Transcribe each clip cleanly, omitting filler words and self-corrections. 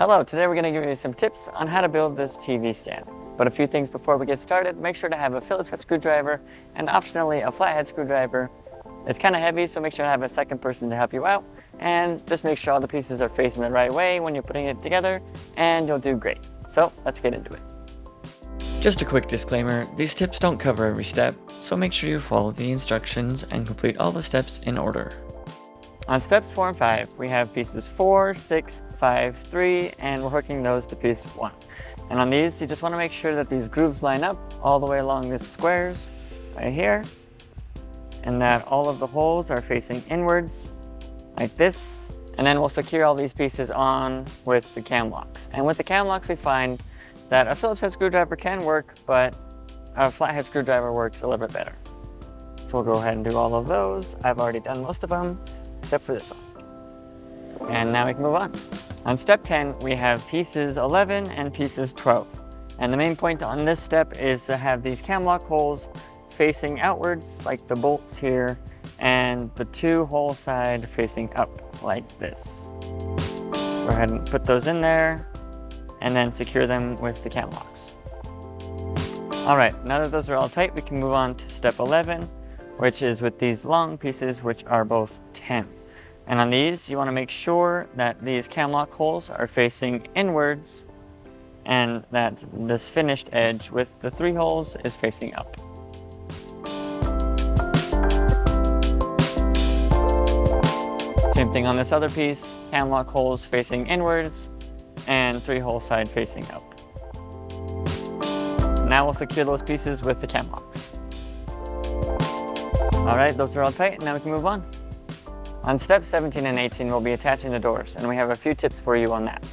Hello, today we're going to give you some tips on how to build this TV stand. But a few things before we get started. Make sure to have a Phillips head screwdriver and optionally a flathead screwdriver. It's kind of heavy, so make sure to have a second person to help you out. And just make sure all the pieces are facing the right way when you're putting it together, and you'll do great. So let's get into it. Just a quick disclaimer, these tips don't cover every step, so make sure you follow the instructions and complete all the steps in order. On steps 4 and 5, we have pieces 4, 6, 5, 3, and we're hooking those to piece 1. And on these, you just want to make sure that these grooves line up all the way along these squares right here, and that all of the holes are facing inwards like this. And then we'll secure all these pieces on with the cam locks. And with the cam locks, we find that a Phillips head screwdriver can work, but a flathead screwdriver works a little bit better. So we'll go ahead and do all of those. I've already done most of them, except for this one. And now we can move on. On step 10, we have pieces 11 and pieces 12. And the main point on this step is to have these cam lock holes facing outwards, like the bolts here, and the 2 hole side facing up, like this. Go ahead and put those in there, and then secure them with the cam locks. All right, now that those are all tight, we can move on to step 11, which is with these long pieces, which are both 10. And on these, you want to make sure that these cam lock holes are facing inwards and that this finished edge with the 3 holes is facing up. Same thing on this other piece, cam lock holes facing inwards and 3 hole side facing up. Now we'll secure those pieces with the cam locks. All right, those are all tight, and now we can move on. On steps 17 and 18, we'll be attaching the doors, and we have a few tips for you on that.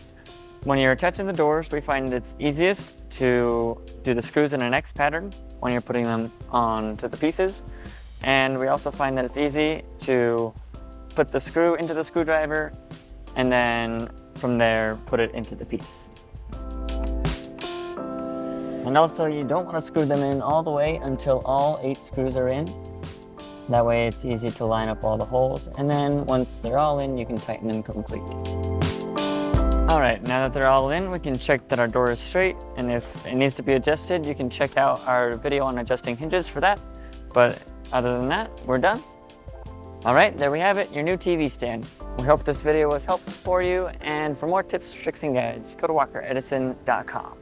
When you're attaching the doors, we find it's easiest to do the screws in an X pattern when you're putting them onto the pieces. And we also find that it's easy to put the screw into the screwdriver and then from there put it into the piece. And also, you don't want to screw them in all the way until all 8 screws are in. That way it's easy to line up all the holes, and then once they're all in, you can tighten them completely. All right, now that they're all in, we can check that our door is straight, and if it needs to be adjusted, you can check out our video on adjusting hinges for that. But other than that, we're done. All right, there we have it, your new TV stand. We hope this video was helpful for you, and for more tips, tricks, and guides, go to walkeredison.com.